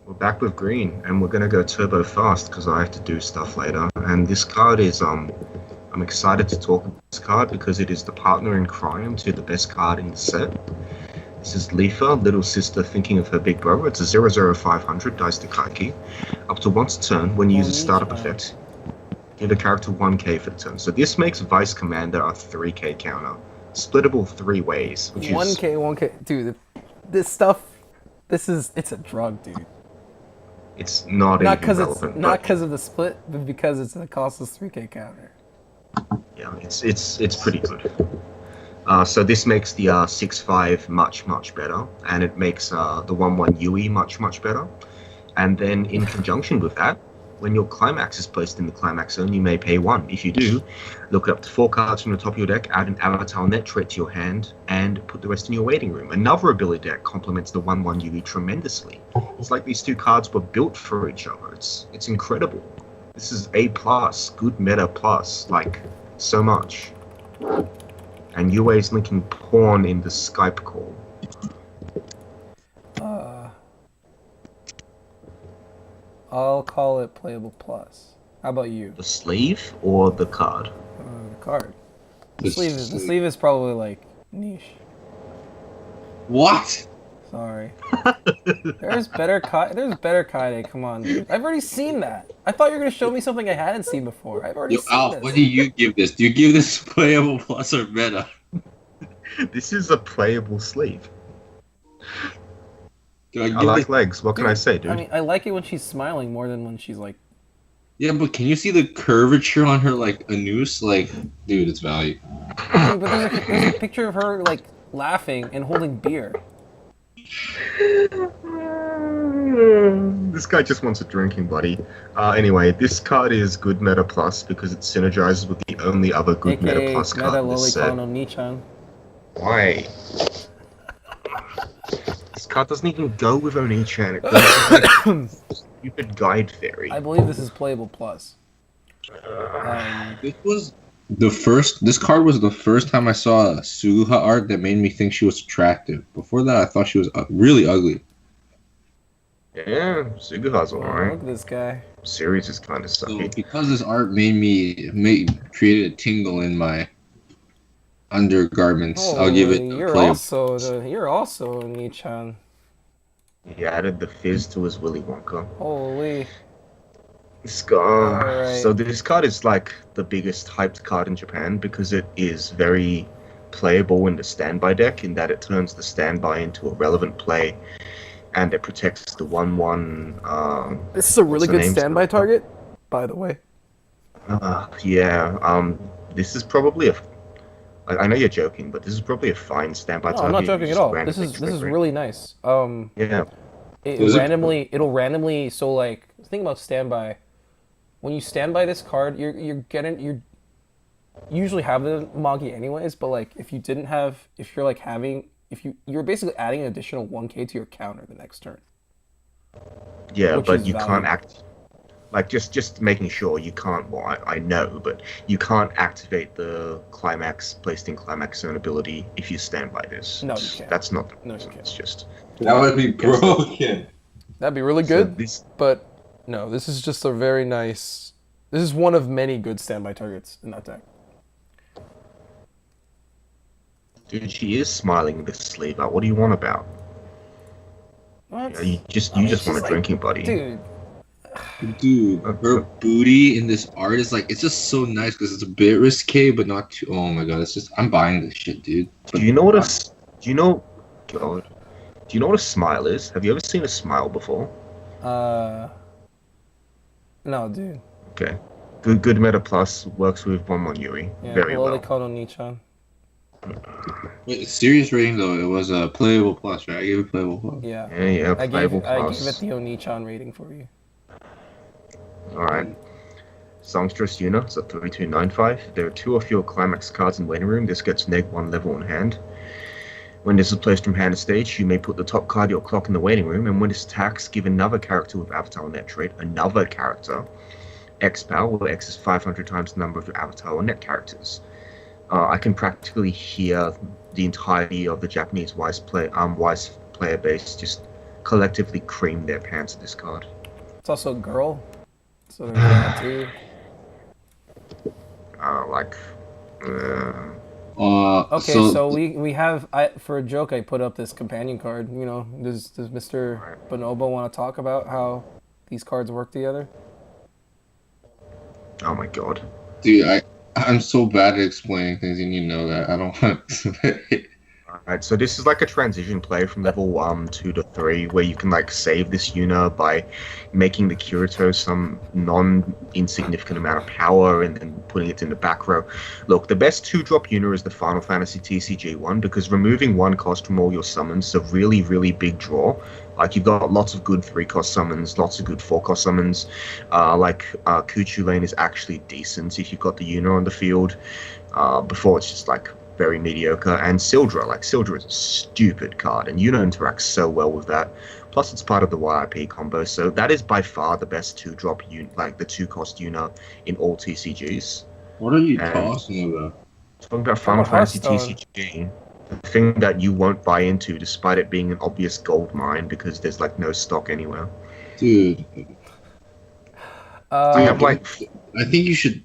We're back with green, and we're gonna go turbo fast because I have to do stuff later. And this card is I'm excited to talk about this card because it is the partner in crime to the best card in the set. This is Leafa, little sister thinking of her big brother. It's a 00500 dice to card key. Up to once a turn, when you use a startup effect, give a character 1k for the turn. So this makes Vice Commander a 3k counter, splittable 3 ways. Which 1k, is 1k, dude. This stuff, it's a drug, dude. It's not Not even because relevant. not because of the split, but because it's a costless 3k counter. Yeah, it's pretty good. So this makes the 6/5 much better, and it makes the 1/1 Yui much better. And then in conjunction with that, when your climax is placed in the climax zone, you may pay 1. If you do, look up to 4 cards from the top of your deck, add an avatar net trait to your hand, and put the rest in your waiting room. Another ability deck complements the 1/1 Yui tremendously. It's like these 2 cards were built for each other. It's incredible. This is A+, good meta plus, like, so much. And Yui's linking pawn in the Skype call. I'll call it playable plus. How about you? The sleeve or the card? The card. The sleeve is probably like niche. What? Sorry. There's better Kaide. Come on, dude. I've already seen that. I thought you were gonna show me something I hadn't seen before. I've already seen this. What do you give this? Do you give this playable plus or meta? This is a playable sleeve. I like legs. What can I say, dude? I mean, I like it when she's smiling more than when she's like. Yeah, but can you see the curvature on her, like a noose? Like, dude, it's value. But there's a picture of her like laughing and holding beer. This guy just wants a drinking buddy. Anyway, this card is good meta plus because it synergizes with the only other good AKA meta plus card in this set. no Nichan. Why? This card doesn't even go with Oni-chan. It goes with like stupid guide fairy. I believe this is playable plus. This card was the first time I saw a Suguha art that made me think she was attractive. Before that, I thought she was really ugly. Yeah, Suguha's alright. Look at this guy. Series is kind of sucky. So because this art created a tingle in my undergarments, I'll give it a play. You're also a Nichan. He added the fizz to his Willy Wonka. Holy. Right. So this card is like the biggest hyped card in Japan because it is very playable in the standby deck in that it turns the standby into a relevant play and it protects the 1/1. This is a really good standby target, by the way. Yeah. This is probably I know you're joking, but this is probably a fine standby target. I'm not joking at all. This is really nice. Yeah. It'll randomly. So like, think about standby. When you stand by this card, you usually have the Magi anyways, but like if you're basically adding an additional 1k to your counter the next turn. Yeah, but you can't act like just making sure you can't. Well, I know, but you can't activate the climax placed in climax zone ability if you stand by this. No, you can't. That's not. No, you can't. It's just that would be broken. That'd be really good, but no, this is just a very nice. This is one of many good standby targets in that deck. Dude, she is smiling this sleeve out. What do you want about? What? Yeah, you just want a drinking buddy. Dude, her booty in this art is like, it's just so nice because it's a bit risque, but not too. Oh my god, it's just, I'm buying this shit, dude. But do you know what a smile is? Have you ever seen a smile before? No, dude. Okay. Good meta plus works with 1/1 Yui. Yeah, very well. They call no Nichan. Wait, serious rating though, it was a playable plus, right? I gave it playable plus. Yeah. Yeah, playable plus. I gave it the Onichan rating for you. Alright. Songstress Yuna, it's a 3295. There are 2 or fewer climax cards in waiting room. This gets -1 level in hand. When this is placed from hand to stage, you may put the top card of your clock in the waiting room, and when this attacks, give another character with avatar or net trait another character X power, where X is 500 times the number of your avatar or net characters. I can practically hear the entirety of the Japanese wise player base just collectively creamed their pants at this card. It's also a girl, so there's that too. Like, Okay, so we have for a joke I put up this companion card. You know, does Mr. Bonobo want to talk about how these cards work together? oh my god. Dude, I'm so bad at explaining things, and you know that. I don't want to. Alright, so this is like a transition play from level 2 to 3, where you can like save this Yuna by making the Kirito some non-insignificant amount of power and putting it in the back row. Look, the best 2-drop Yuna is the Final Fantasy TCG one, because removing 1 cost from all your summons is a really, really big draw. Like, you've got lots of good 3-cost summons, lots of good 4-cost summons. Kuchu Lane is actually decent if you've got the Yuna on the field. Before it's just like very mediocre. And Sildra is a stupid card, and Yuna interacts so well with that. Plus, it's part of the YIP combo, so that is by far the best 2-drop, like the 2-cost Yuna in all TCGs. What are you talking about? Talking about Final Fantasy TCG, the thing that you won't buy into, despite it being an obvious gold mine, because there's like no stock anywhere. Dude, I think you should.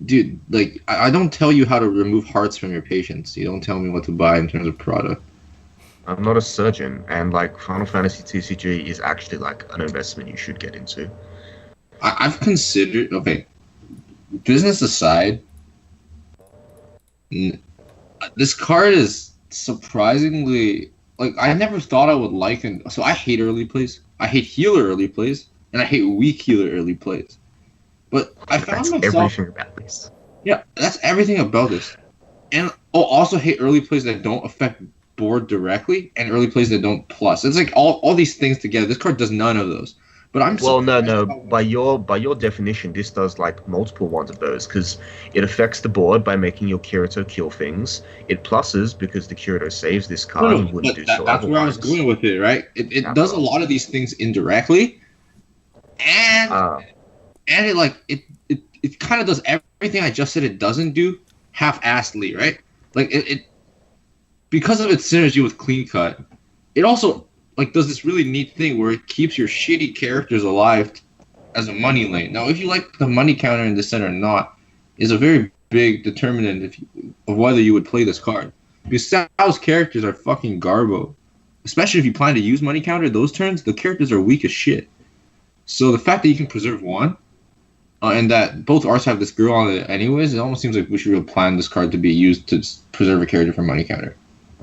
Dude, like, I don't tell you how to remove hearts from your patients. You don't tell me what to buy in terms of product. I'm not a surgeon, and like Final Fantasy TCG is actually like an investment you should get into. I've considered, okay, business aside, this card is surprisingly, like, I never thought I would like it. So I hate early plays. I hate healer early plays, and I hate weak healer early plays. But I found myself... everything about this. Yeah, that's everything about this. And also hate early plays that don't affect board directly, and early plays that don't plus. It's like all these things together. This card does none of those. But I'm no. By your definition, this does like multiple ones of those, because it affects the board by making your Kirito kill things. It pluses because the Kirito saves this card and wouldn't do so. That's where I was going with it, right? It does a lot of these things indirectly, and it kind of does everything I just said it doesn't do half-assedly, right? Like it because of its synergy with Clean Cut, it also like does this really neat thing where it keeps your shitty characters alive as a money lane. Now, if you like the money counter in this set or not, is a very big determinant of whether you would play this card. Because SAO's characters are fucking garbo. Especially if you plan to use money counter those turns, the characters are weak as shit. So the fact that you can preserve one, and that both arts have this girl on it anyways, it almost seems like we should plan this card to be used to preserve a character for money counter.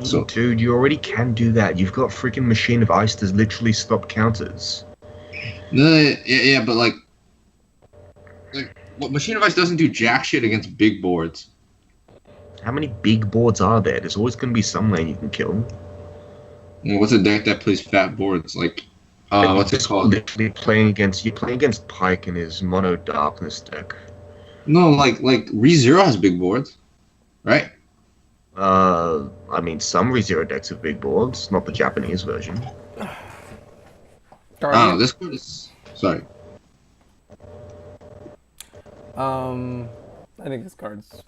So, dude, you already can do that. You've got freaking Machine of Ice to literally stop counters. No, yeah, but like what Machine of Ice doesn't do jack shit against big boards. How many big boards are there? There's always going to be some lane you can kill. What's a deck that plays fat boards? Like, what's it called? Literally playing against Pike in his Mono Darkness deck. No, like ReZero has big boards, right? I mean, some ReZero decks have big boards, not the Japanese version. This card is... Sorry. I think this card's...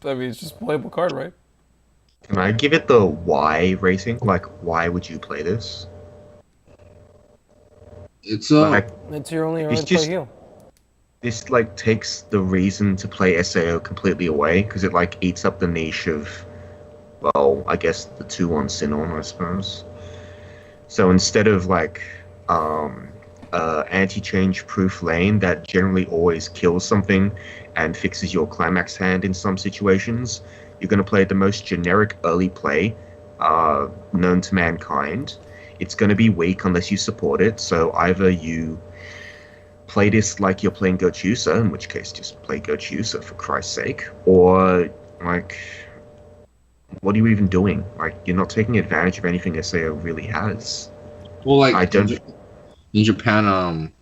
I mean, it's just a playable card, right? Can I give it the why rating? Like, why would you play this? It's it's your only way to play heal. This like takes the reason to play SAO completely away, because it like eats up the niche of, well, I guess the 2-1 Sinon, I suppose. So instead of like anti-change proof lane that generally always kills something and fixes your climax hand in some situations, you're going to play the most generic early play known to mankind. It's going to be weak unless you support it, so either you play this like you're playing Gochusa, in which case just play Gochusa for Christ's sake, or like, what are you even doing? Like, you're not taking advantage of anything SAO really has. Well, like, in Japan,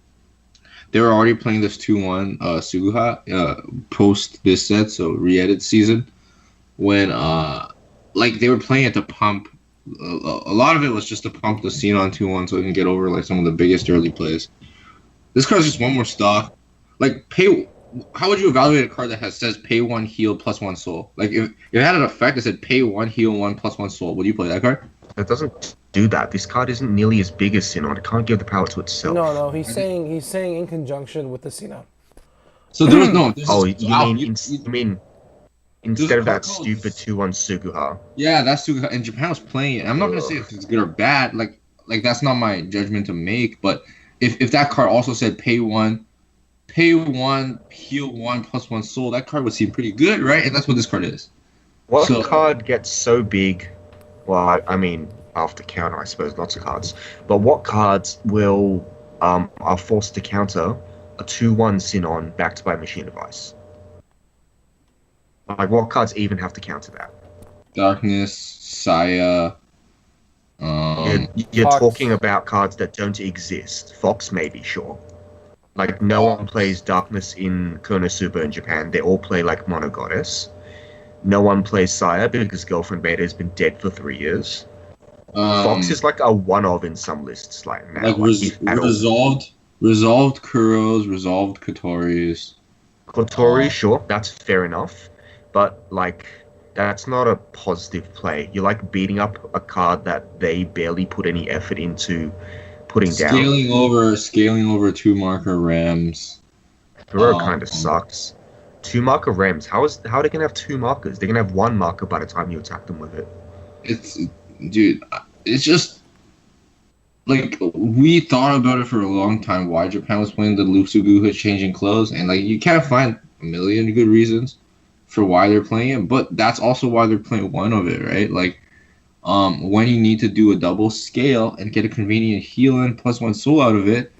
they were already playing this 2-1 Suguha post this set, so re-edit season, when like they were playing it to pump. A lot of it was just to pump the scene on 2-1 so it can get over like some of the biggest early plays. This card's just one more stock. Like, how would you evaluate a card that says pay 1 heal plus 1 soul? Like, if it had an effect that said pay 1 heal 1 plus 1 soul, would you play that card? That doesn't do that. This card isn't nearly as big as Sinon. It can't give the power to itself. No, he's saying in conjunction with the Sinon. So there was no. Oh, This, you Alf, mean instead of that stupid 2-1 Suguha? yeah, that's too. And Japan was playing it. I'm not gonna say if it's good or bad. Like that's not my judgment to make. But if that card also said pay one, heal one +1 soul, that card would seem pretty good, right? And that's what this card is. What So- card gets so big? Well, I mean, after counter, I suppose lots of cards. But what cards will are forced to counter a 2-1 Sinon backed by Machine Device? Like, what cards even have to counter that? Darkness, Saya. You're Fox. talking about cards that don't exist. Fox, maybe, sure. Like, no one plays Darkness in Konosuba in Japan. They all play, like, Mono Goddess. No one plays Saya because Girlfriend Beta has been dead for 3 years. Fox is, like, a one-of in some lists, like, now. If at all. resolved Kuros, resolved Kotoris. Kotori, sure, that's fair enough. But, like, that's not a positive play. You're, like, beating up a card that they barely put any effort into putting down. Scaling over 2-marker Rams. Kuro kind of sucks. 2-marker Rems. How are they gonna have 2 markers? They're gonna have 1 marker by the time you attack them with it. It's just like we thought about it for a long time. Why Japan was playing the Lusuguha changing clothes, and like you can't find a million good reasons for why they're playing it, but that's also why they're playing one of it, right? Like, when you need to do a double scale and get a convenient heal in +1 soul out of it,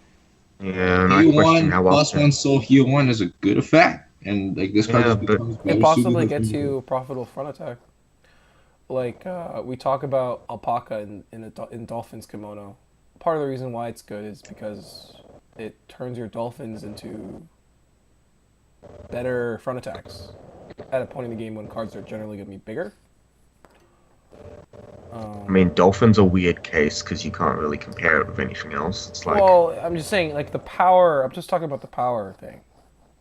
Yeah, and I heal question 1 how often. +1 soul heal 1 is a good effect, and like this card Yeah, just but- becomes It better possibly suited gets for- you a profitable front attack. Like we talk about alpaca in Dolphins kimono. Part of the reason why it's good is because it turns your dolphins into better front attacks at a point in the game when cards are generally going to be bigger. I mean, Dolphin's a weird case because you can't really compare it with anything else. It's like, Well, I'm just saying, like the power. I'm just talking about the power thing.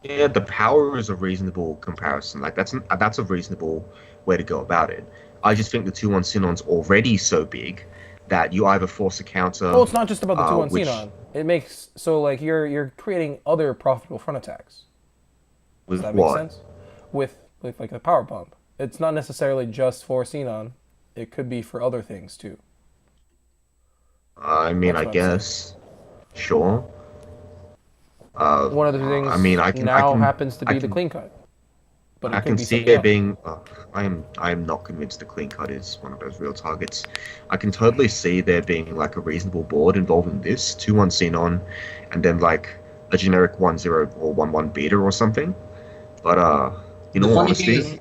yeah, the power is a reasonable comparison. Like that's a reasonable way to go about it. I just think the 2-1 Sinon's already so big that you either force a counter. Well, it's not just about the 2-1 which- Xenon. It makes so like you're creating other profitable front attacks. with Does that make what? sense? With like the power pump. It's not necessarily just for Xenon. It could be for other things too. I mean, That's I what I'm saying. guess, sure. One of the things I mean, I can now I can, happens to I be the can- clean cut. But it I could can be see something it else. being. I am not convinced the clean cut is one of those real targets. I can totally see there being like a reasonable board involving this 2-1 Xenon, and then like a generic 1-0 or 1-1 beta or something. But in The all funny thing honesty, is,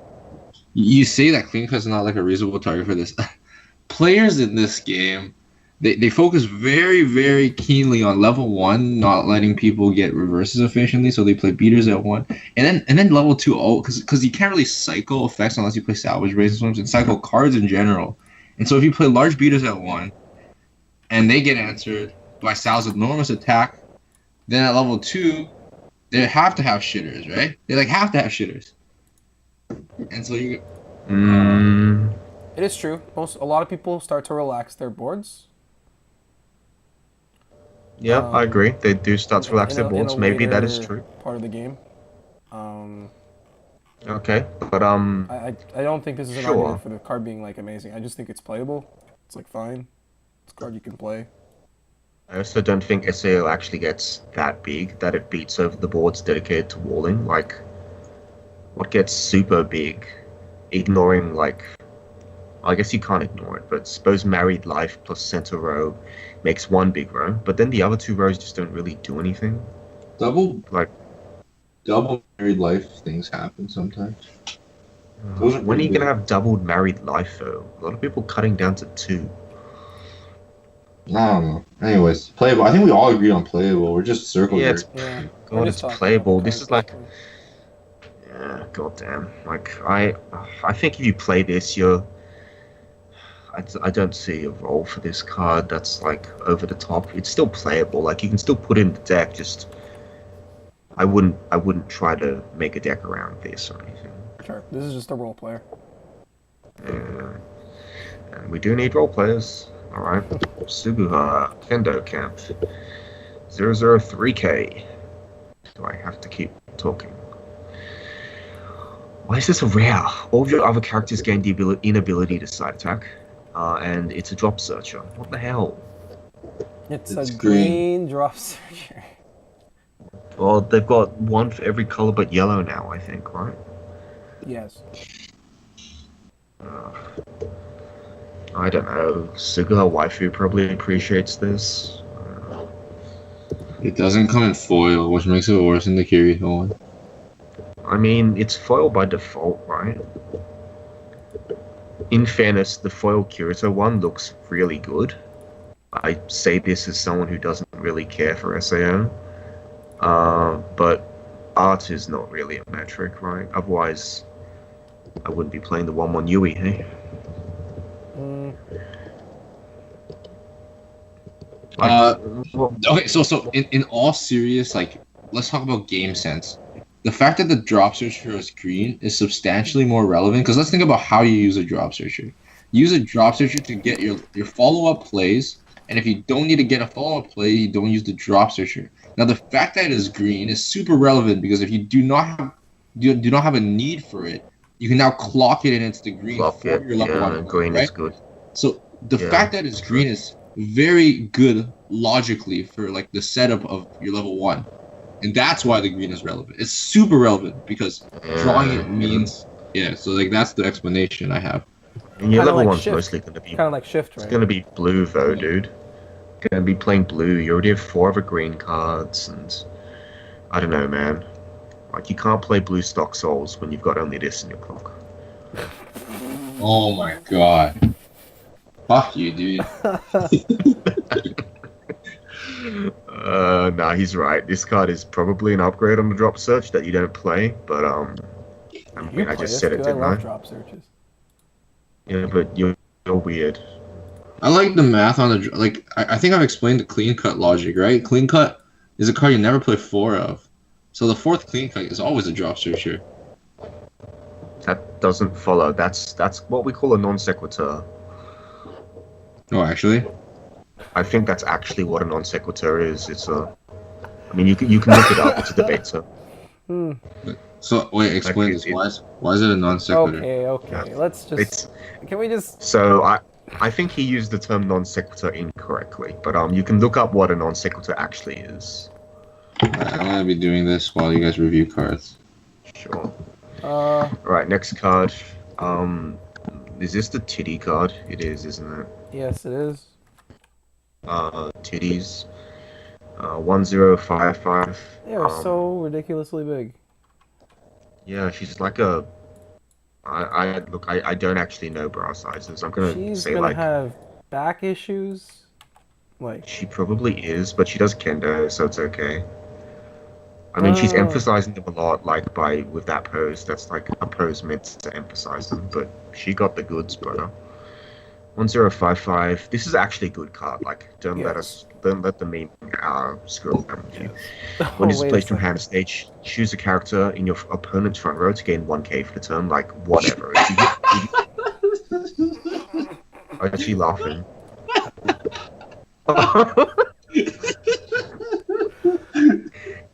you say that clean cut is not like a reasonable target for this. Players in this game, they focus very, very keenly on level 1, not letting people get reverses efficiently, so they play beaters at 1. And then level 2, because you can't really cycle effects unless you play salvage razor swims and cycle cards in general. And so if you play large beaters at 1, and they get answered by Sal's enormous attack, then at level 2, they have to have shitters, right? They like have to have shitters. And so you It is true. A lot of people start to relax their boards. yeah, I agree. They do start to relax in their a- in boards. a Maybe that is later true. Part of the game. Okay, but I don't think this is an Sure. argument for the card being like amazing. I just think it's playable. It's like fine. It's a card you can play. I also don't think SAO actually gets that big that it beats over the boards dedicated to walling. Like, what gets super big, ignoring like, I guess you can't ignore it, but suppose Married Life plus Center Row makes one big row, but then the other 2 rows just don't really do anything. double Like, married life things happen sometimes. Those are when are you pretty gonna have doubled Married Life though? A lot of people cutting down to 2. I don't know. Anyways, playable. I think we all agreed on playable. We're just circling. Yeah, it's Yeah. God, We're it's just talking playable. about the This cards is like, basically. yeah, goddamn. Like I think if you play this, I don't see a role for this card that's like over the top. It's still playable. Like you can still put it in the deck. Just I wouldn't try to make a deck around this or anything. Sure. This is just a role player. Yeah. And we do need role players. Alright. Suguha, Kendo Camp. 003K. Do I have to keep talking? Why is this a rare? All of your other characters gain the inability to side attack. And it's a drop searcher. What the hell? It's It's a green. green drop searcher. Well, they've got one for every color but yellow now, I think, right? Yes. I don't know. Suguha Waifu probably appreciates this. It doesn't come in foil, which makes it worse than the Kirito one. I mean, it's foil by default, right? In fairness, the foil Kirito one looks really good. I say this as someone who doesn't really care for SAO. But art is not really a metric, right? Otherwise, I wouldn't be playing the 1-1 Yui, hey? Okay, so in all serious, like, let's talk about game sense. The fact that the drop searcher is green is substantially more relevant because let's think about how you use a drop searcher. Use a drop searcher to get your follow-up plays, and if you don't need to get a follow-up play, you don't use the drop searcher. Now, the fact that it is green is super relevant because if you do not have a need for it, you can now clock it in its green Clock for it, your level yeah, one, green right? is good. So the Yeah, fact that it's green is very good logically for like the setup of your level one, and that's why the green is relevant. It's super relevant because drawing it means So like that's the explanation I have. And your Kinda level like one's shift. mostly going to be... Kind of like shift, It's right? going to be blue, though, dude. Going to be playing blue. You already have 4 other green cards, and... I don't know, man. Like, you can't play blue stock souls when you've got only this in your clock. Oh my god. Fuck you, dude. Nah, he's right. This card is probably an upgrade on the drop search that you don't play, but, I You mean, I play just this said it, too. I didn't love I? drop searches. Yeah, but you're weird. I like the math on the like. I think I've explained the clean cut logic, right? Clean cut is a card you never play 4 of, so the 4th clean cut is always a drop searcher. That doesn't follow. That's what we call a non sequitur. Oh, actually. I think that's actually what a non sequitur is. It's a... I mean, you can look it up. It's a debater. So wait, explain Like, this. Why is it a non sequitur? Okay. Let's just. It's... Can we just? So I think he used the term non sequitur incorrectly, but you can look up what a non sequitur actually is. Alright, I'm gonna be doing this while you guys review cards. Sure. Uh. Next card. Is this the titty card? It is, isn't it? Yes, it is. Titties. 1055. They are so ridiculously big. Yeah, she's like a... I don't actually know bra sizes. I'm gonna She's say gonna like... have back issues. Like. She probably is, but she does kendo, so it's okay. I mean, she's emphasizing them a lot, like, with that pose. That's like a pose meant to emphasize them, but she got the goods, brother. 1055. This is actually a good card. Like, don't let the meme screw around with you. When it's wait a placed from second. hand stage, choose a character in your opponent's front row to gain 1k for the turn. Like, whatever. Why is she laughing?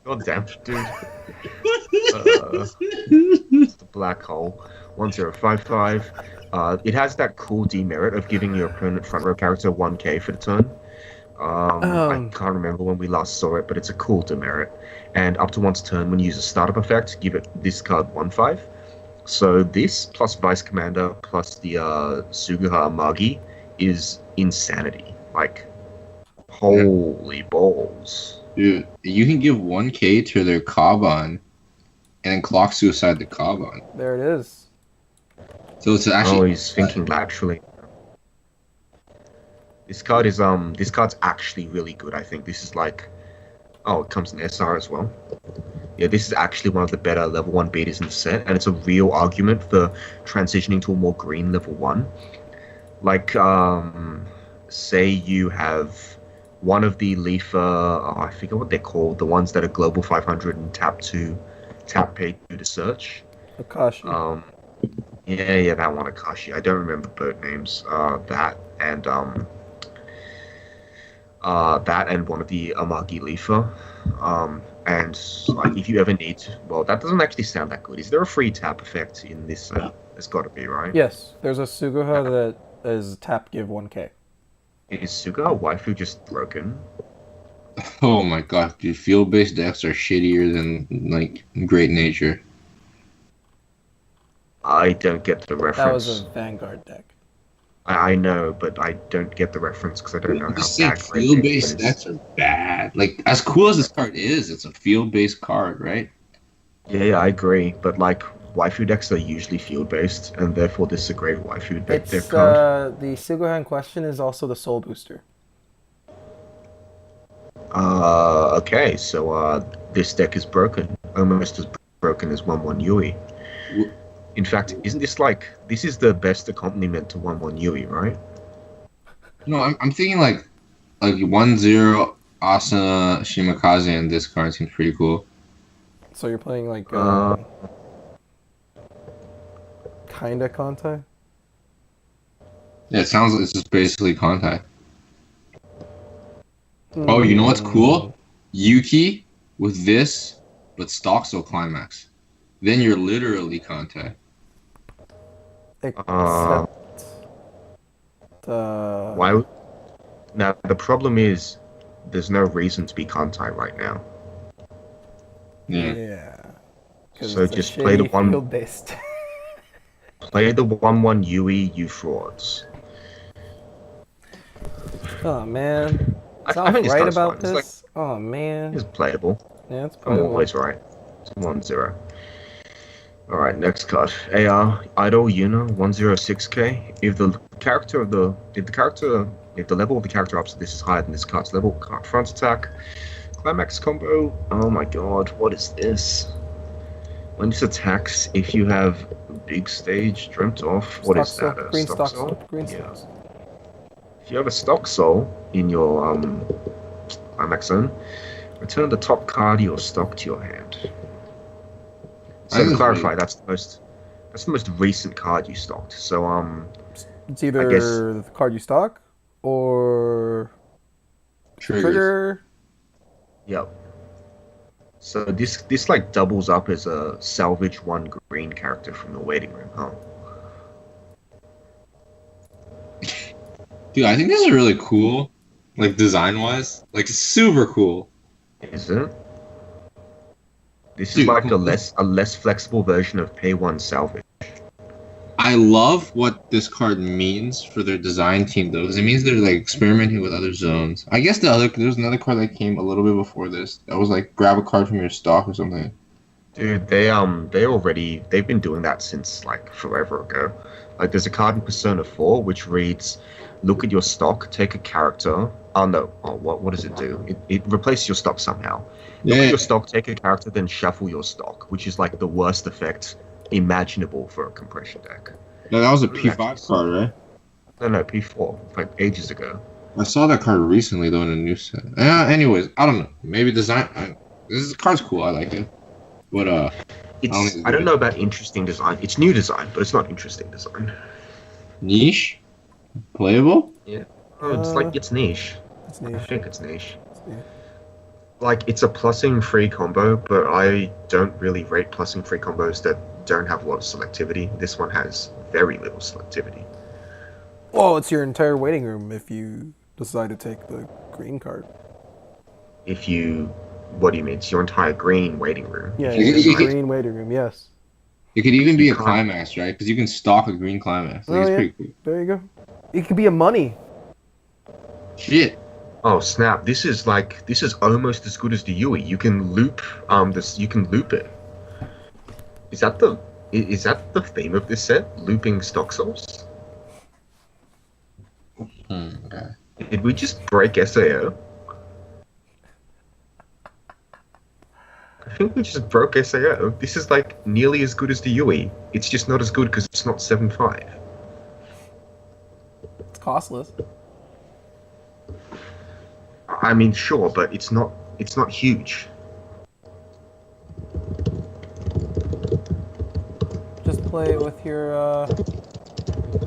God damn, dude. It's the black hole. 1055. It has that cool demerit of giving your opponent front row character 1k for the turn. I can't remember when we last saw it, but it's a cool demerit. And up to once turn, when you use a startup effect, give it this card 1/5. So this plus Vice Commander plus the Suguha Magi is insanity. Like, holy balls. Dude, you can give 1k to their Kaban and then clock suicide the Kaban. There it is. So it's actually. Oh, he's thinking laterally. This card's actually really good. I think this is like... Oh, it comes in SR as well. Yeah, this is actually one of the better level 1 beaters in the set, and it's a real argument for transitioning to a more green level 1. Like, say you have one of the Leafa, I forget what they're called, the ones that are global 500 and tap pay 2 to search. Akashi. Yeah, that one, Akashi. I don't remember bird names. That and That and one of the Amagi Leafa. And like if you ever need, well, that doesn't actually sound that good. Is there a free tap effect in this? There's got to be, right? Yes, there's a Suguha that is tap give 1k. Is Suga waifu just broken? Oh my god, dude, field-based decks are shittier than like Great Nature. I don't get the reference. That was a Vanguard deck. I know, but I don't get the reference because I don't know I'm how just saying bad Great field-based Nature is. decks are bad. Like as cool as this card is, it's a field-based card, right? Yeah, I agree. But like waifu decks are usually field based, and therefore this is a great waifu deck It's card. the Suguha in question is also the Soul Booster. Okay, so this deck is broken, almost as broken as 1/1 Yui. W- In fact, isn't this is the best accompaniment to 1/1 Yui, right? No, I'm thinking like 1-0 Asuna Shimakaze and this card seems pretty cool. So you're playing like Uh, kinda Kantai? Yeah, it sounds like it's just basically contact. Oh, you know what's cool? Yuki with this, but Stoxel Climax. Then you're literally contact. Except why? Now the problem is, there's no reason to be Kantai right now. Yeah. Yeah. 'Cause So it's a just play the shitty one- field-based. Play the 1/1 Yui, you frauds. Oh man. It's I not think this right card's about fine. this. Oh man. It's playable. Yeah, it's I'm playable. always right. It's 1-0. Alright, next card. AR Idol Yuna 106k. If the level of the character ups this is higher than this card's level, card front attack. Climax combo. Oh my god, what is this? When this attacks, if you have big stage dreamt off, what is Stock that? soul. A Green stock stock soul? soul. Green Yeah. stocks. If you have a stock soul in your climax zone, return the top card of your stock to your hand. So That to is clarify, really- that's the most recent card you stocked. So It's either guess- the card you stock or trigger. yep. So this like doubles up as a salvage 1 green character from the waiting room. Oh, Dude, I think this is really cool. Like design wise. Like super cool. is it? This is Dude, like a less flexible version of Pay 1 salvage. I love what this card means for their design team though, because it means they're like experimenting with other zones. I guess there's another card that came a little bit before this. That was like grab a card from your stock or something. Dude, they've been doing that since like forever ago. Like there's a card in Persona 4 which reads, look at your stock, take a character. Oh no, what does it do? It replaces your stock somehow. Look at your stock, take a character, then shuffle your stock, which is like the worst effect imaginable for a compression deck. No, that was a P5 card, right? No, P4, like ages ago. I saw that card recently though in a new set. Anyways, I don't know. Maybe this card's cool. I like it. But I don't know about interesting design. It's new design, but it's not interesting design. niche, playable. Oh, it's niche. It's I niche. think it's niche. Yeah. Like, it's a plussing free combo, but I don't really rate plussing free combos that don't have a lot of selectivity. This one has very little selectivity. Well, it's your entire waiting room if you decide to take the green card. What do you mean? It's your entire green waiting room. Yeah, You- it's you- a green waiting room. Yes. It could even be a You can't- climax, right? Because you can stock a green climax. Like, Oh, it's yeah. pretty cool. There you go. It could be a money. Shit. Oh snap! This is almost as good as the Yui. You can loop You can loop it. Is that the theme of this set? Looping stock souls? Okay. Did we just break SAO? I think we just broke SAO. This is like nearly as good as the Yui. It's just not as good because it's not 7.5. It's costless. I mean, sure, but it's not huge. Just play it with your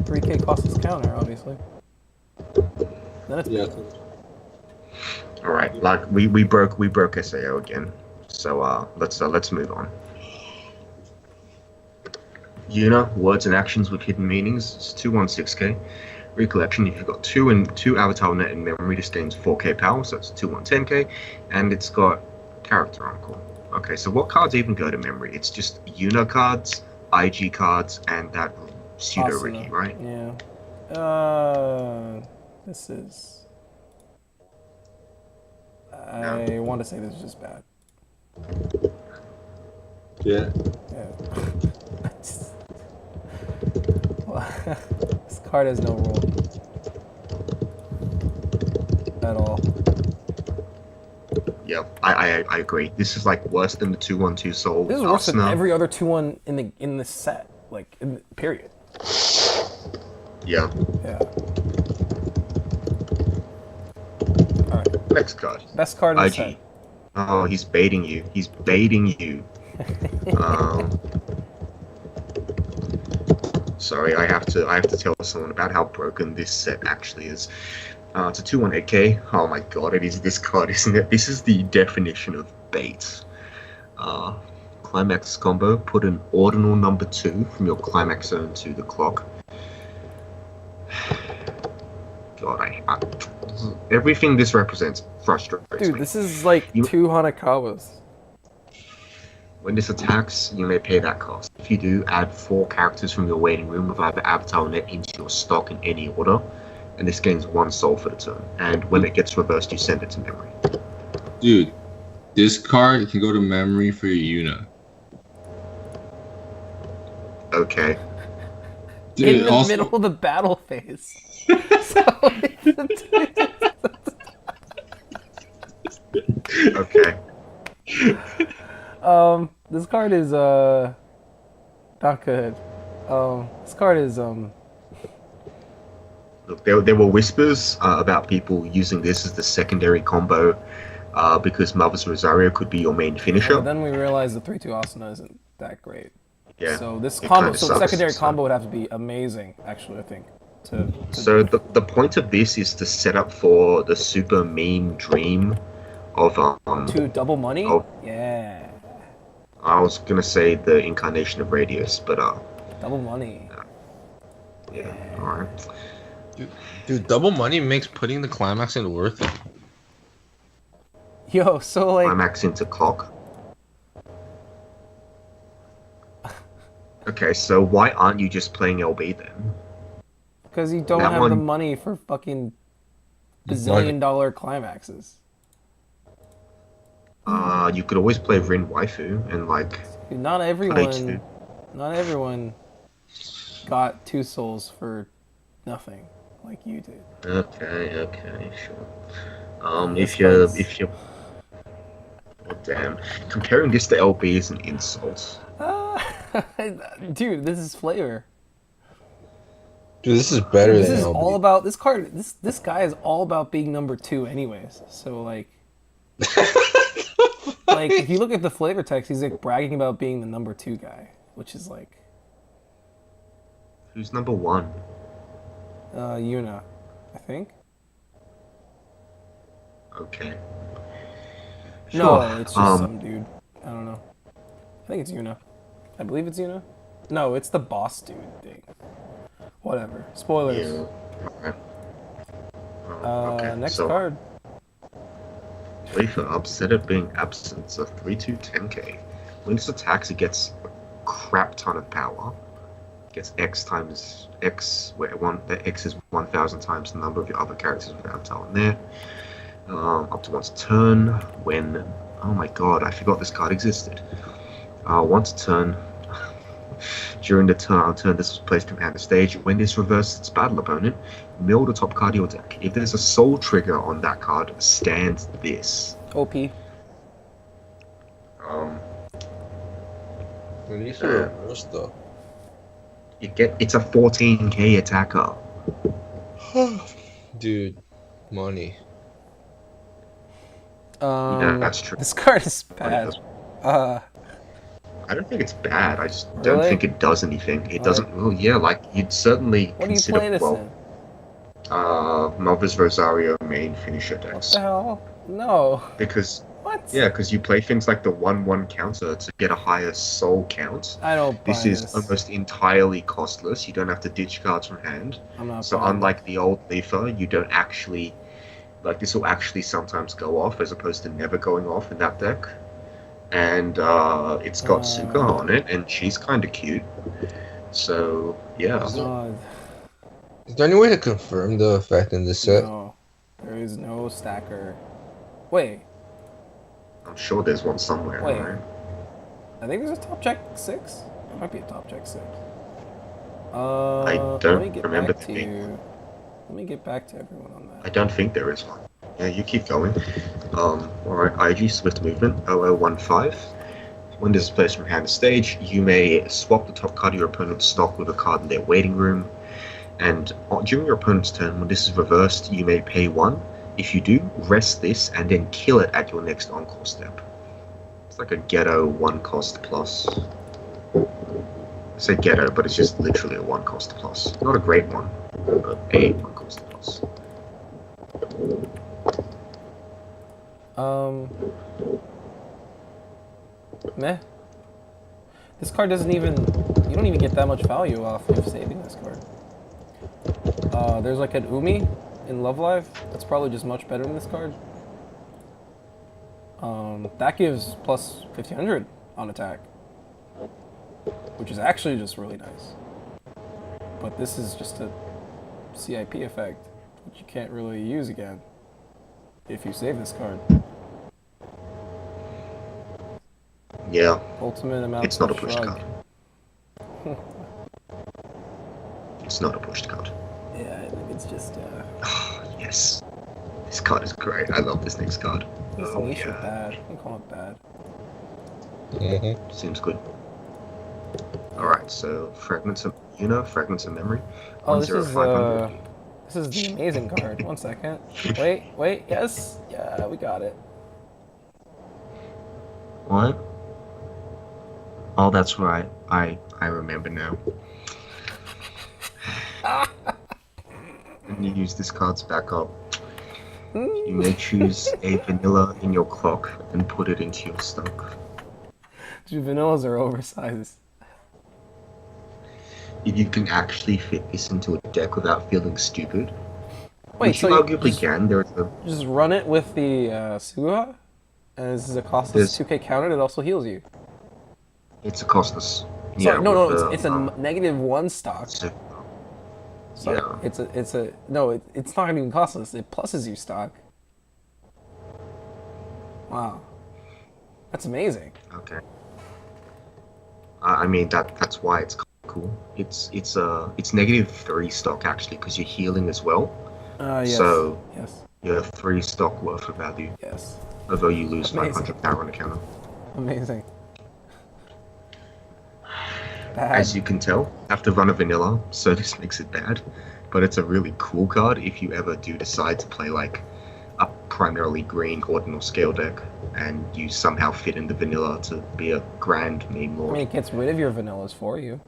3k costless counter, obviously. Then it's All right, like we broke SAO again. So let's move on. Una, words and actions with hidden meanings. It's 216k. Recollection, if you've got two avatar net in memory, this game's 4k power, so it's 2110k, and it's got character uncle. Okay, so what cards even go to memory? It's just Una cards, IG cards, and that pseudo Ricky, right? Yeah. This is. I want to say this is just bad. Yeah. Yeah. This card has no role at all. Yeah, I agree. This is like worse than the 2/1/2 soul. This is worse than every other 2/1 in the set, like in the period. Yeah. Yeah. All right. Next card. Best card in the IG. set. Oh, he's baiting you. He's baiting you. Sorry, I have to tell someone about how broken this set actually is. It's a 218k. Oh my god, it is this card, isn't it? This is the definition of bait. Climax combo, put an ordinal number 2 from your climax zone to the clock. God, everything this represents frustrates me. Dude, this is like 2 Hanakawas. When this attacks, you may pay that cost. If you do, add 4 characters from your waiting room of either avatar or net into your stock in any order, and this gains 1 soul for the turn. And when it gets reversed, you send it to memory. Dude, this card can go to memory for your Una. Okay. Dude, in the also, middle of the battle phase. Okay. This card is not good. This card is Look, there were whispers about people using this as the secondary combo because Mother's Rosario could be your main finisher. then we realized the 3/2 Asuna isn't that great. Yeah. So this it combo, kinda so the sucks, secondary so. combo would have to be amazing, actually. I think. So the point of this is to set up for the super meme dream of to double money. Oh. Yeah. I was gonna say the incarnation of Radius, but Double money. yeah, all right. Dude, double money makes putting the climax in worth it. Yo, so like. Climax into clock. Okay, so why aren't you just playing LB then? Because you don't That have the one- money for fucking bazillion-dollar climaxes. You could always play Rin Waifu and like. Dude, not everyone got 2 souls for nothing like you did. Okay, sure. This If you're card's- oh damn, comparing this to LB is an insult. Dude, this is flavor. Dude, this is better This than is LB. all about this card. This guy is all about being number 2, anyways. So like, like if you look at the flavor text, he's like bragging about being the number 2 guy, which is like, Who's number 1? Yuna, I think. Okay. No, Sure. it's just some dude. I don't know. I think it's Yuna. I believe it's Yuna. No, it's the boss dude thing. Whatever. Spoilers. Yeah. Okay. Next so, card. Leafer, upset at being absent, so 3/2/10k. When this attacks, it gets a crap ton of power. It gets X times X, where the X is 1,000 times the number of your other characters with avatar in there. Up to once a turn. When, oh my god, I forgot this card existed. Once a turn. During the turn this was placed command the stage. When this reverses its battle opponent, mill the top card of your deck. If there's a soul trigger on that card, stand this. OP. These are reversed though. It's a 14k attacker. Dude, money. Yeah, that's true. This card is bad. I don't think it's bad. I just don't Really? think it does anything. It doesn't. Well, yeah, like you'd certainly What do you consider. play this in? Mother's Rosario main finisher What decks. the hell? No. because What? yeah, because you play things like the 1/1 counter to get a higher soul count. I don't buy This is this. almost entirely costless. You don't have to ditch cards from hand. I'm not So buying unlike the old Letha, you don't actually like this will actually sometimes go off as opposed to never going off in that deck. And it's got Suka on it, and she's kind of cute. So yeah, God, Is there any way to confirm the effect in this set? no. There is no stacker. Wait, I'm sure there's one somewhere. Wait. Right? I think there's a top check 6. There might be a top check 6. don't let me get remember back there being. Let me get back to everyone on I that. don't think there is one. Yeah, you keep going. Alright, IG, Swift Movement, 0015. When this is placed from hand to stage, you may swap the top card of your opponent's stock with a card in their waiting room. And during your opponent's turn, when this is reversed, you may pay 1. If you do, rest this and then kill it at your next encore step. It's like a ghetto 1 cost plus. I say ghetto, but it's just literally a 1 cost plus. Not a great one, but a 1 cost plus. Meh. This card doesn't even... You don't even get that much value off of saving this card. There's like an Umi in Love Live. That's probably just much better than this card. That gives plus 1500 on attack. Which is actually just really nice. But this is just a CIP effect, which you can't really use again if you save this card. Yeah, Ultimate amount it's not a of pushed shrug. card. It's not a pushed card. Yeah, I think it's just Yes. This card is great. I love this next card. this Oh, Alicia yeah. bad. I call it bad. Mm-hmm. Seems good. Alright, so Fragments of Fragments of Memory. Oh, this is 10500. this is the amazing card. 1 second. Wait, yes, yeah, we got it. What? Oh, that's right. I remember now. When you use this card's backup, you may choose a vanilla in your clock and put it into your stock. Dude, vanillas are oversized. If you can actually fit this into a deck without feeling stupid, Wait, which so you you arguably can, there's a just run it with the Suha, and this is a costless There's- 2k counter that also heals you. it's a costless. Sorry, no, with it's a -1 stock. so- Sorry, yeah. it's a no, it's not even costless. It pluses you stock. Wow, that's amazing. Okay. I mean that's why it's cool. It's -3 stock actually because you're healing as well. Yes. So yes, you have 3 stock worth of value, yes, although you lose Amazing. 500 power on the counter. amazing. Bad. As you can tell, I have to run a vanilla, so this makes it bad. But it's a really cool card if you ever do decide to play like a primarily green Ordinal scale deck, and you somehow fit in the vanilla to be a grand meme I lord. mean, it gets rid of your vanillas for you.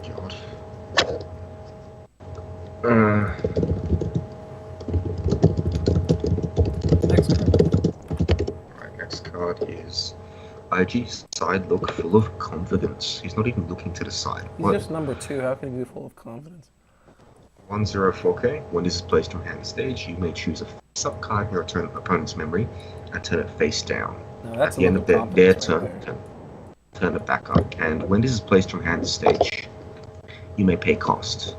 God. Next card. Right, next card is IG side look full of confidence. He's not even looking to the side. He's What? just number 2. How can he be full of confidence? 104k. When this is placed from hand to stage, you may choose a face-up card in your opponent's memory and turn it face down. No, At that's the end a of little their confidence turn, right there. turn it back up. And when this is placed from hand to stage, you may pay cost.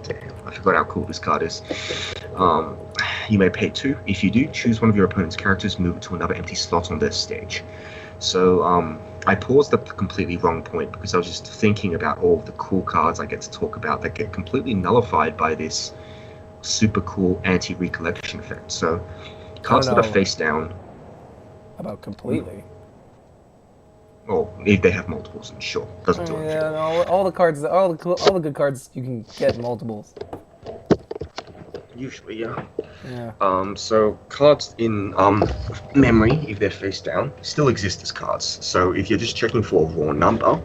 Damn, I forgot how cool this card is. You may pay 2. If you do, choose one of your opponent's characters, move it to another empty slot on their stage. So, I paused at the completely wrong point because I was just thinking about all of the cool cards I get to talk about that get completely nullified by this super cool anti-recollection effect. So, cards that are no. face down, About completely. or if they have multiples, then sure, doesn't do anything. Yeah, no, all the cards, all the good cards, you can get multiples. Usually, yeah. Yeah. So cards in memory, if they're face down, still exist as cards. So if you're just checking for a raw number,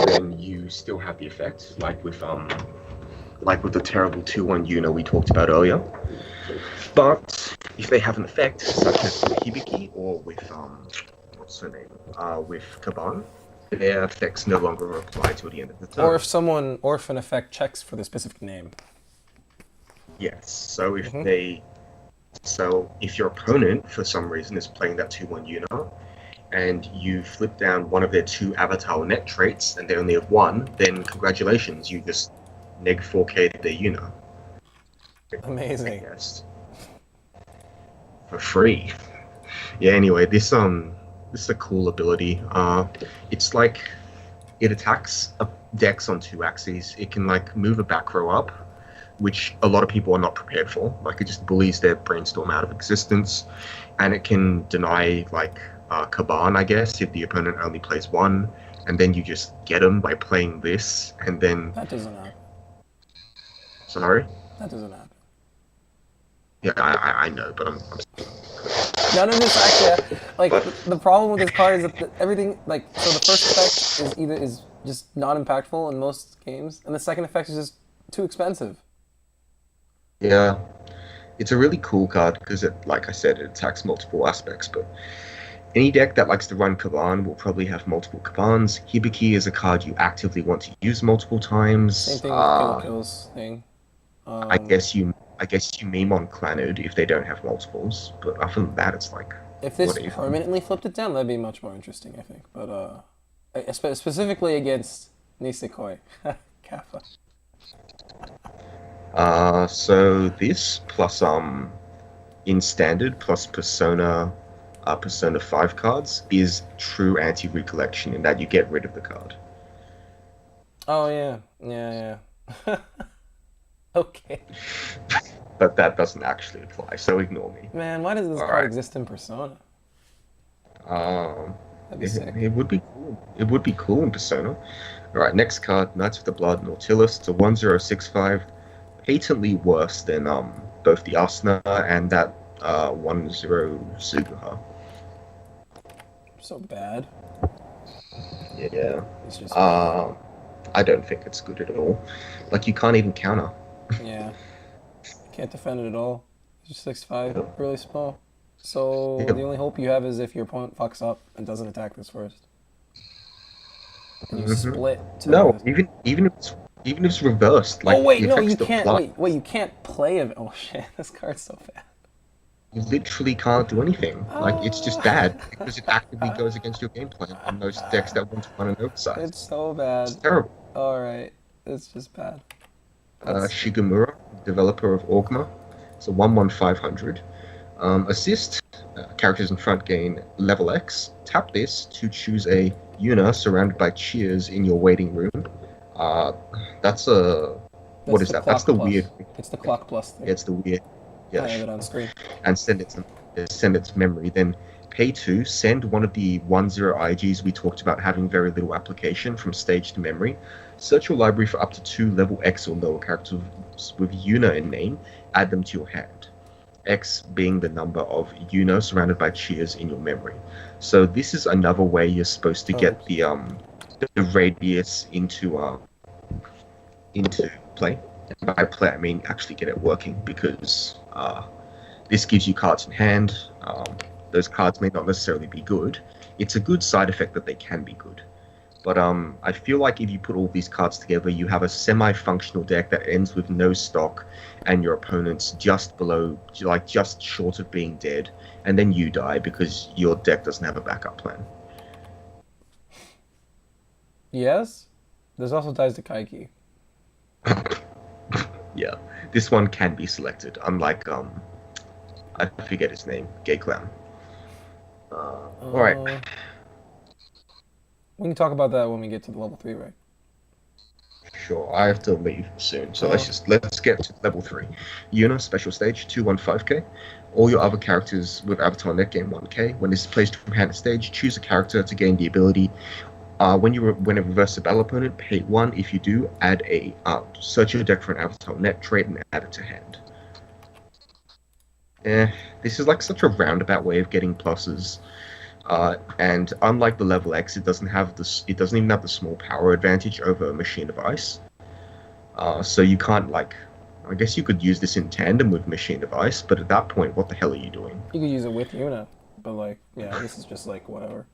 then you still have the effect, like with the terrible 2/1 Una we talked about earlier. But if they have an effect, such as with Hibiki or with what's her name? With Kaban, their effects no longer apply till the end of the turn. Or if an effect checks for the specific name. Yes. So if your opponent for some reason is playing that 2/1 Yuna, and you flip down one of their 2 avatar net traits, and they only have 1, then congratulations, you just neg 4K their Yuna. Amazing. Yes. For free. Yeah. Anyway, this is a cool ability. It's like it attacks decks on 2 axes. It can like move a back row up, which a lot of people are not prepared for. Like it just bullies their brainstorm out of existence, and it can deny like Kaban, I guess, if the opponent only plays 1, and then you just get them by playing this, and then. That doesn't happen. Sorry. That doesn't happen. Yeah, I know, but I'm None of this actually, like, the problem with this card is that everything, like, so the first effect is just not impactful in most games, and the second effect is just too expensive. Yeah, it's a really cool card because it, like I said, it attacks multiple aspects, but any deck that likes to run Kaban will probably have multiple Kabans. Hibiki is a card you actively want to use multiple times. Same thing with Kills thing. I guess you meme on Clannad if they don't have multiples, but other than that, it's like. If this whatever. permanently flipped it down, that'd be much more interesting, I think. But specifically against Nisekoi, Kappa. So this plus in standard plus Persona 5 cards is true anti-recollection in that you get rid of the card. Oh yeah. Okay. But that doesn't actually apply, so ignore me. Man, why does this card exist in Persona? That'd be sick. It would be cool. It would be cool in Persona. Alright, next card, Knights of the Blood, Nautilus. It's a 1065. Patently worse than both the Asuna and that 10 Suguha. So bad. Yeah. It's just I don't think it's good at all. Like, you can't even counter. yeah. Can't defend it at all. It's just 6'5", really small. So Yep. the only hope you have is if your opponent fucks up and doesn't attack this first. And you split to No, even if it's reversed, like oh wait, the no, effects you don't can't. apply. Wait, you can't play it. Oh shit, this card's so bad. You literally can't do anything. Like, it's just bad because it actively goes against your game plan on those decks that want to run an oversize. It's so bad. It's terrible. All right, it's just bad. Shigemura, developer of Orgma. It's a 1/1500. Assist, characters in front gain level X. Tap this to choose a Yuna surrounded by cheers in your waiting room. That's a... What is that? That's the weird... It's the clock plus thing. It's the weird... I have it on screen. And send it to memory. Then pay 2, send one of the 1/0 IGs we talked about having very little application from stage to memory. Search your library for up to 2 level X or lower characters with Yuna in name. Add them to your hand. X being the number of Yuna surrounded by cheers in your memory. So this is another way you're supposed to get the radius into play. And by play, I mean actually get it working, because this gives you cards in hand. Those cards may not necessarily be good. It's a good side effect that they can be good. But I feel like if you put all these cards together, you have a semi-functional deck that ends with no stock, and your opponent's just below, like just short of being dead, and then you die because your deck doesn't have a backup plan. Yes? There's also Dies to Kaiki. Yeah, this one can be selected, unlike I forget his name, Gay Clown. Alright. We can talk about that when we get to the level 3, right? Sure, I have to leave soon, so let's get to level 3. Yuna, special stage, 215k. All your other characters with Avatar net gain 1k. When this is placed from hand to stage, choose a character to gain the ability. When it reverses a battle opponent, pay 1. If you do, add a search your deck for an Avatar net trait and add it to hand. This is like such a roundabout way of getting pluses. And unlike the level X, it doesn't even have the small power advantage over Machine of Ice. So you can't I guess you could use this in tandem with machine device, but at that point, what the hell are you doing? You could use it with Yuna, but like, yeah, this is just like whatever.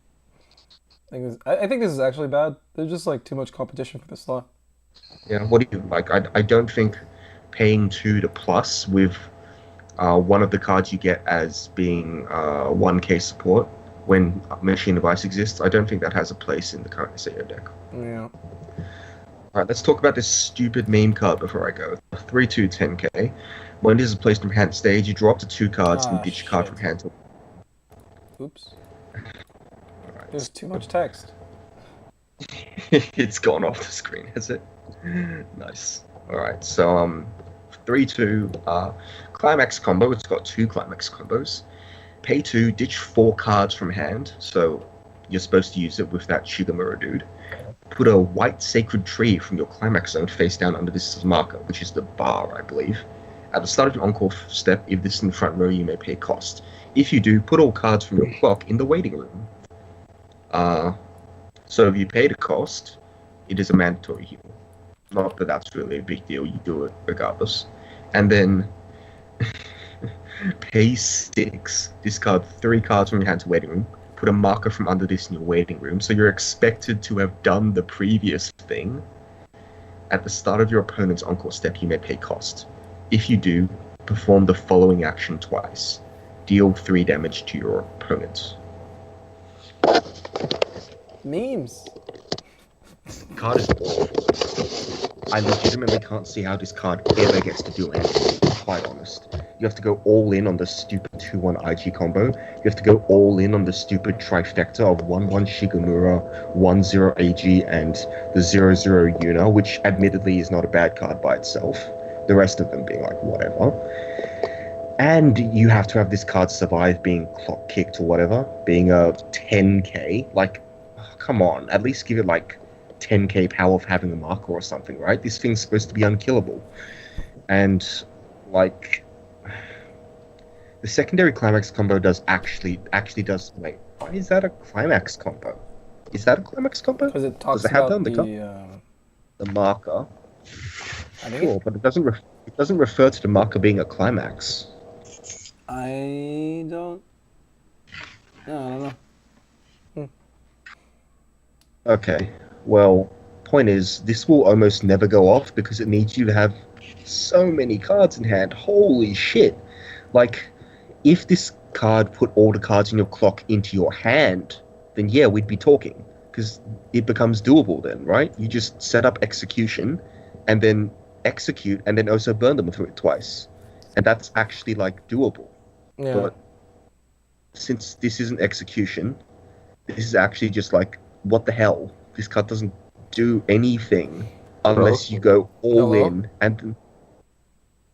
I think this is actually bad. There's just like too much competition for this slot. Yeah, what do you like? I don't think paying 2 to plus with one of the cards you get as being 1k support when machine device exists, I don't think that has a place in the current SAO deck. Yeah. Alright, let's talk about this stupid meme card before I go. 3/2 10k. When it is placed from hand stage, you draw up to 2 cards and ditch a card from hand to. Oops. Alright. There's too much text. It's gone off the screen, has it? Nice. Alright, so 3/2 climax combo. It's got 2 climax combos. Pay 2, ditch 4 cards from hand. So you're supposed to use it with that Shigemura dude. Put a white sacred tree from your climax zone face down under this marker, which is the bar, I believe. At the start of your encore step, if this is in the front row, you may pay cost. If you do, put all cards from your clock in the waiting room. So if you pay the cost, it is a mandatory heal. Not that that's really a big deal, you do it regardless. And then pay 6, discard 3 cards from your hand to waiting room. Put a marker from under this in your waiting room, so you're expected to have done the previous thing. At the start of your opponent's encore step, you may pay cost. If you do, perform the following action twice. Deal 3 damage to your opponent. Memes. This card is awful. I legitimately can't see how this card ever gets to do anything, to be quite honest. You have to go all in on the stupid 2-1 IG combo. You have to go all in on the stupid trifecta of 1-1 Shigemura, 1-0 AG, and the 0-0 Yuna, which admittedly is not a bad card by itself. The rest of them being like, whatever. And you have to have this card survive being clock kicked or whatever, being a 10k. Like, oh, come on, at least give it like 10k power of having a marker or something, right? This thing's supposed to be unkillable. And, like, the secondary climax combo does actually does. Wait, why is that a climax combo? Is that a climax combo? Because it talks Does it have about that on the marker? I think Sure, but it doesn't refer to the marker being a climax. I don't know. Okay, well, point is, this will almost never go off because it needs you to have so many cards in hand. Holy shit! Like, if this card put all the cards in your clock into your hand, then yeah, we'd be talking. Because it becomes doable then, right? You just set up execution, and then execute, and then also burn them through it twice. And that's actually, like, doable. Yeah. But since this isn't execution, this is actually just like, what the hell? This card doesn't do anything unless you go all Hello? in and then...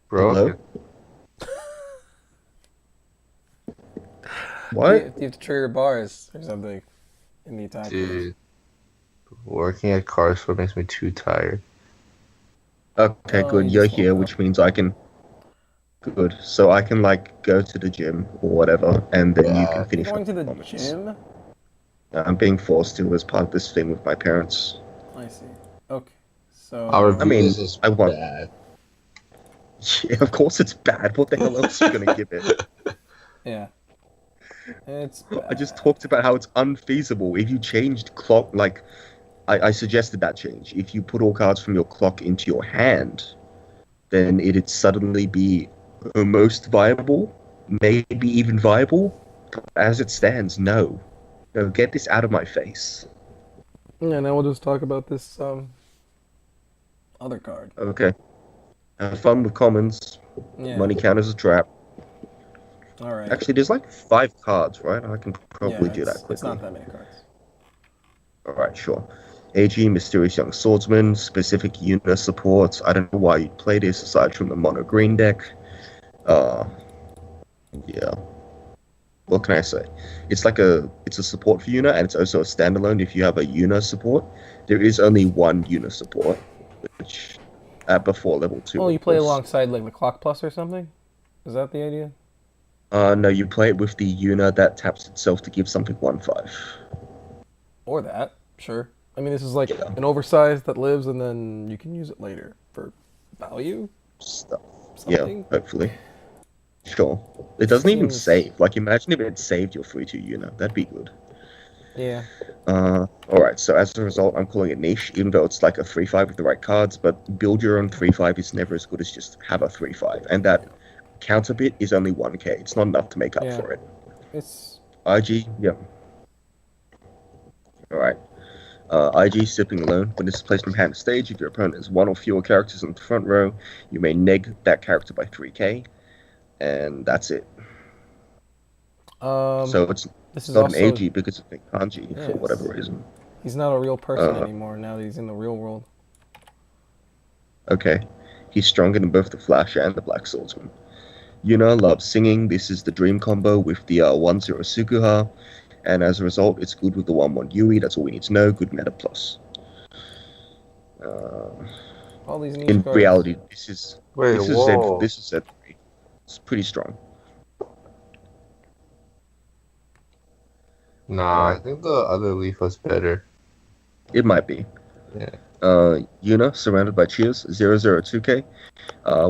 Bro, Hello? What? You have to trigger bars or something in the attack. dude, working at Carswell makes me too tired. Okay, Oh, good. you You're just here, woke which means I can... Good. So I can, like, go to the gym or whatever, and then you Yeah. can You're finish going to the performance. gym? I'm being forced to as part of this thing with my parents. I see. Okay. So Our review mean, is I want- bad. Yeah, of course it's bad. What the hell else are you gonna give it? yeah. It's I just talked about how it's unfeasible. If you changed clock, like, I suggested that change. If you put all cards from your clock into your hand, then it'd suddenly be almost viable, maybe even viable. As it stands, no. No, get this out of my face. Yeah, now we'll just talk about this other card. Okay. Have fun with commons. Yeah. Money count as a trap. All right. Actually, there's like 5 cards, right? I can probably do that quickly. It's not that many cards. Alright, sure. AG, Mysterious Young Swordsman, specific Yuna support. I don't know why you'd play this aside from the mono green deck. Yeah. What can I say? It's a support for Yuna, and it's also a standalone if you have a Yuna support. There is only one Yuna support, which before level 2. Oh, you of play course. alongside like the Clock Plus or something? Is that the idea? No, you play it with the Yuna that taps itself to give something 1/5. Or that, sure. I mean, this is like Yeah. an oversized that lives, and then you can use it later for value. stuff. Something? Yeah, hopefully. Sure. It doesn't even Seems- save. Like, imagine if it saved your 3-2 Una. That'd be good. Yeah. Alright, so as a result, I'm calling it niche, even though it's like a 3-5 with the right cards, but build your own 3-5 is never as good as just have a 3-5. And that counter bit is only 1k. It's not enough to make up Yeah. for it. It's IG, yeah. Alright. IG sipping alone. When this is placed from hand to stage, if your opponent has one or fewer characters in the front row, you may neg that character by 3k. And that's it. So it's this is not also an AG because it's a kanji Yeah, for whatever it's- reason. he's not a real person Uh, anymore now that he's in the real world. Okay. He's stronger than both the Flash and the Black Swordsman. Yuna loves singing. This is the dream combo with the 1-0 Sukuha. And as a result, it's good with the 1-1 Yui. That's all we need to know. Good meta plus. All these niche In cards. reality, this is Wait, this is whoa. this is Z3. It's pretty strong. Nah, I think the other leaf was better. It might be. Yeah. Yuna, surrounded by cheers, 002k.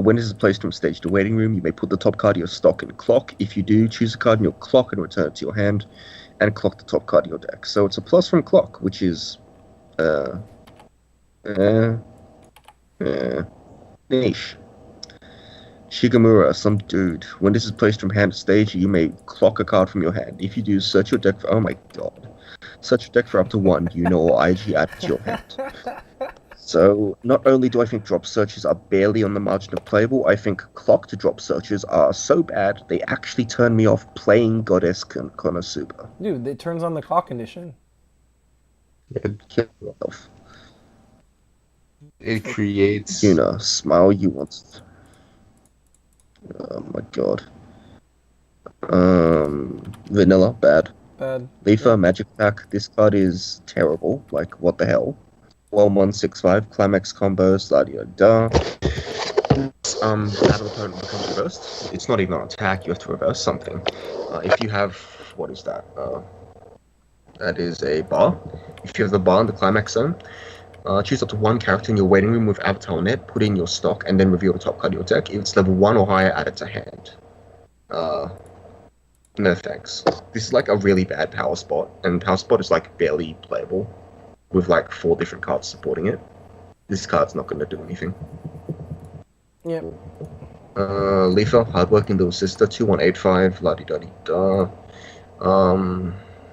When this is placed from stage to waiting room, you may put the top card of your stock in clock. If you do, choose a card in your clock and return it to your hand, and clock the top card of your deck. So it's a plus from clock, which is niche. Shigemura, some dude. When this is placed from hand to stage, you may clock a card from your hand. If you do, search your deck for... Oh my god. Search your deck for up to 1 Yuna or IG added to your hand. So, not only do I think drop searches are barely on the margin of playable, I think clock to drop searches are so bad, they actually turn me off playing Goddess Konosuba. Dude, it turns on the clock condition. Kill yourself. It creates. Yuna, smile you want. Oh my god. Vanilla, bad. Bad. Leafa, magic attack. This card is terrible. Like, what the hell? 1-1-6-5, climax combos, la da da. Battle opponent becomes reversed. It's not even an attack, you have to reverse something. If you have, what is that? That is a bar. If you have the bar in the climax zone, choose up to one character in your waiting room with Avatar on it, put in your stock, and then reveal the top card of your deck. If it's level 1 or higher, add it to hand. No thanks. This is like a really bad power spot, and power spot is like barely playable, with like 4 different cards supporting it. This card's not going to do anything. Yep. Leafa, hardworking little sister, 2185, la di da di da.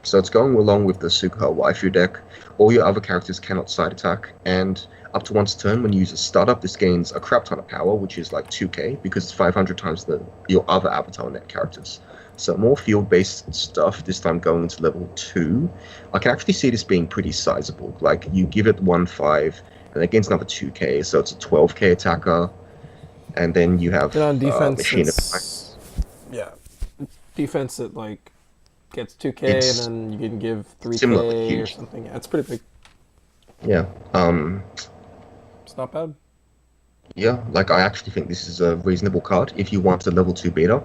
So it's going along with the Sukuha waifu deck. All your other characters cannot side attack, and up to once a turn when you use a startup, this gains a crap ton of power, which is like 2k, because it's 500 times your other Avatar net characters. So more field-based stuff, this time going into level 2. I can actually see this being pretty sizable. Like, you give it 1-5, and it gains another 2k, so it's a 12k attacker. And then you have Then on defense, Machine of it's, yeah, defense it like gets 2k, It's and then you can give 3k similar, but or huge. something. Yeah, it's pretty big. Yeah. It's not bad. Yeah, like I actually think this is a reasonable card if you want a level 2 beta.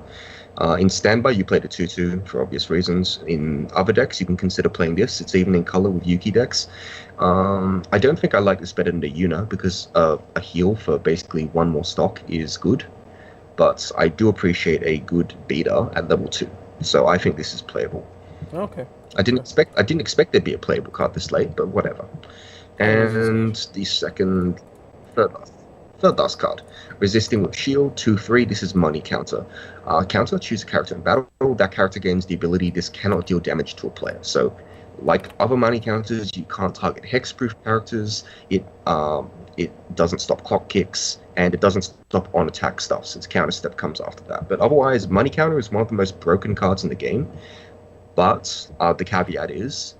In standby, you played a 2-2 for obvious reasons. In other decks, you can consider playing this. It's even in color with Yuki decks. I don't think I like this better than the Yuna because a heal for basically 1 more stock is good. But I do appreciate a good beta at level 2. So I think this is playable. Okay. I didn't expect there'd be a playable card this late, but whatever. And the third last card, resisting with shield, 2/3. This is money counter. Counter, choose a character in battle. That character gains the ability this cannot deal damage to a player. So, like other money counters, you can't target hexproof characters. It doesn't stop clock kicks, and it doesn't stop on attack stuff since counter step comes after that. But otherwise, money counter is one of the most broken cards in the game. But the caveat is,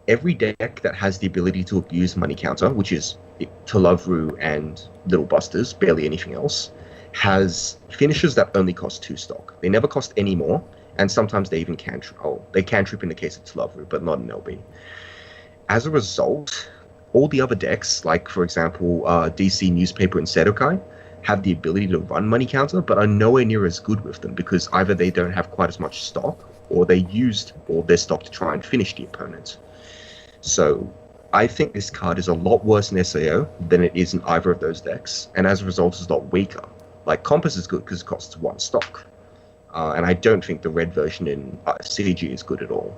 every deck that has the ability to abuse money counter, which is Talavru and Little Busters, barely anything else, has finishes that only cost 2 stock. They never cost any more, and sometimes they even cantrip. Oh, they cantrip in the case of Talavru, but not in LB. As a result, all the other decks, like for example DC Newspaper and Sedokai, have the ability to run money counter, but are nowhere near as good with them because either they don't have quite as much stock, or they used all their stock to try and finish the opponent. So I think this card is a lot worse in SAO than it is in either of those decks, and as a result is a lot weaker. Like Compass is good because it costs 1 stock. And I don't think the red version in CG is good at all.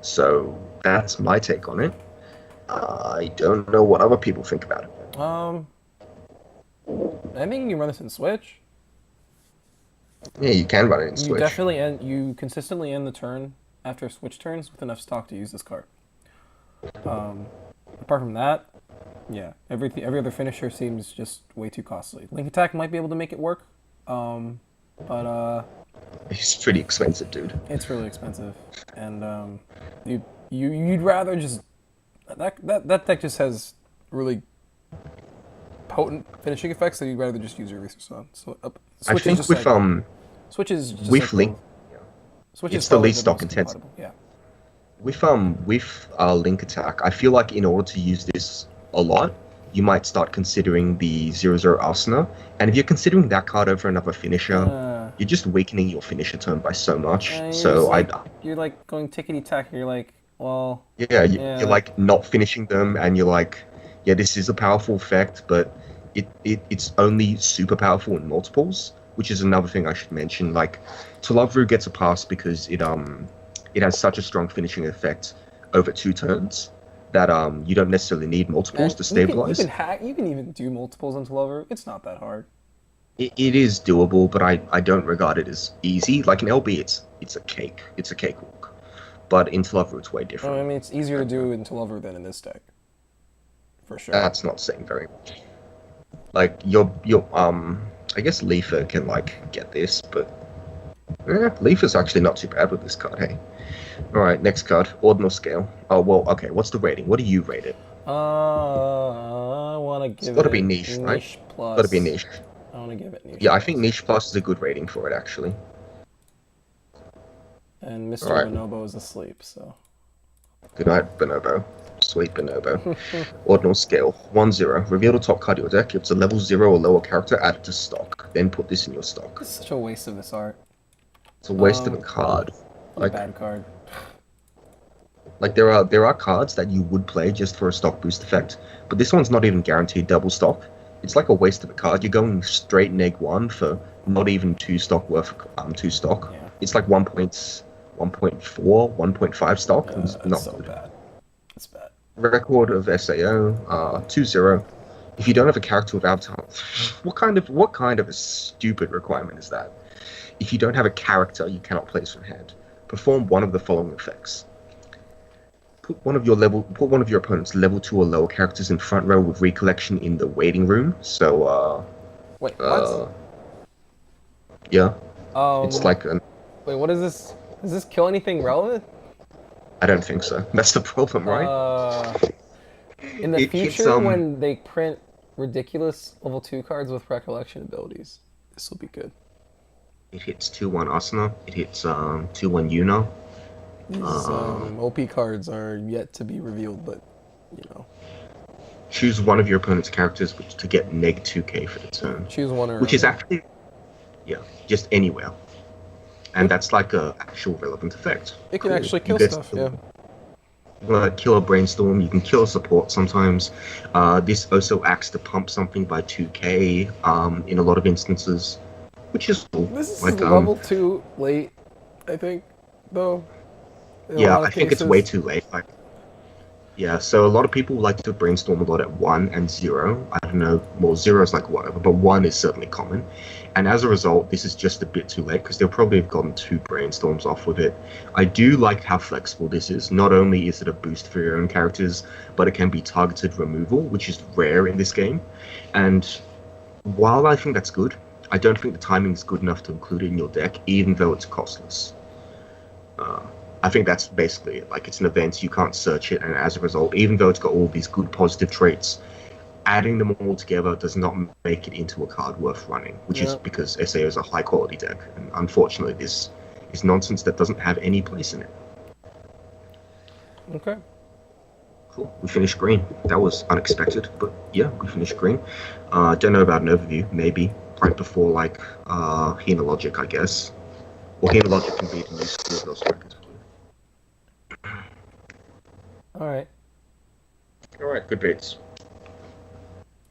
So that's my take on it. I don't know what other people think about it. I think you can run this in Switch. Yeah, you can run it in Switch. You consistently end the turn after Switch turns with enough stock to use this card. Apart from that, yeah, every other finisher seems just way too costly. Link Attack might be able to make it work, but it's pretty expensive, dude. it's really expensive, and you'd rather just that deck just has really potent finishing effects that you'd rather just use your resource on. So I think with Switch is just with Link, Switch it's is the probably least stock intensive. compatible. Yeah. With Link Attack, I feel like in order to use this a lot, you might start considering the 0/0 Arsenal. And if you're considering that card over another finisher, you're just weakening your finisher turn by so much. So you're like going tickety tack. You're like, well. Yeah, you're like not finishing them, and you're like, yeah, this is a powerful effect, but it's only super powerful in multiples, which is another thing I should mention. Like, Talavru gets a pass because it has such a strong finishing effect over 2 turns that you don't necessarily need multiples to stabilize. You can even do multiples into Lover. It's not that hard. It is doable, but I don't regard it as easy. Like in LB, it's a cake. It's a cakewalk. But in Talavru, it's way different. I mean, it's easier to do in Lover than in this deck. For sure. That's not saying very much. Like I guess Leafa can like get this, but Leafa's actually not too bad with this card. Hey. All right, next card, Ordinal Scale. Oh well, okay. What's the rating? What do you rate it? I want to give it. It's got to be niche, right? Niche plus. Got to be niche. I want to give it niche. Yeah, I think niche plus is a good rating for it actually. And Mr. Right. Bonobo is asleep, so. Good night, Bonobo. Sweet Bonobo. Ordinal Scale 1/0. Reveal the top card of your deck. If it's a level 0 or lower character, add it to stock. Then put this in your stock. It's such a waste of this art. It's a waste of a card. What a bad card. Like there are cards that you would play just for a stock boost effect, but this one's not even guaranteed double stock. It's like a waste of a card. You're going straight -1 for not even 2 stock worth 2 stock. Yeah. It's like 1.4, 1.5 stock. It's not so good. bad. It's bad. Record of SAO 2/0. If you don't have a character with avatar, what kind of a stupid requirement is that? If you don't have a character, you cannot place from hand. Perform one of the following effects. Put one of your opponent's level 2 or lower characters in front row with recollection in the waiting room. So Wait, what? Yeah. It's like an. Wait, what is this? Does this kill anything relevant? I don't think so. That's the problem, right? In the It hits, future, when they print ridiculous level 2 cards with recollection abilities, this will be good. It hits 2/1 Asuna. It hits 2/1 Yuna. These OP cards are yet to be revealed, but you know. Choose one of your opponent's characters to get -2k for the turn. Choose one or which is actually, just anywhere. And that's like a actual relevant effect. It can Cool. actually kill You get stuff, to- yeah. Kill a brainstorm, you can kill a support sometimes. This also acts to pump something by 2k in a lot of instances, which is cool. This is Like, level 2 late, I think, though. In a yeah, lot of I think it's cases. way too late. Like, yeah, so a lot of people like to brainstorm a lot at 1 and 0. I don't know, well, 0 is like whatever, but 1 is certainly common. And as a result, this is just a bit too late because they'll probably have gotten 2 brainstorms off with it. I do like how flexible this is. Not only is it a boost for your own characters, but it can be targeted removal, which is rare in this game. And while I think that's good, I don't think the timing is good enough to include it in your deck, even though it's costless. I think that's basically it. Like, it's an event, you can't search it, and as a result, even though it's got all these good positive traits, adding them all together does not make it into a card worth running, which is because SAO is a high quality deck, and unfortunately this is nonsense that doesn't have any place in it. Okay. Cool, we finished green. That was unexpected, but yeah, we finished green. Don't know about an overview, maybe, right before like Hina Logic, I guess. Or Hina Logic can be the new school of those records. Alright. Alright, good beats.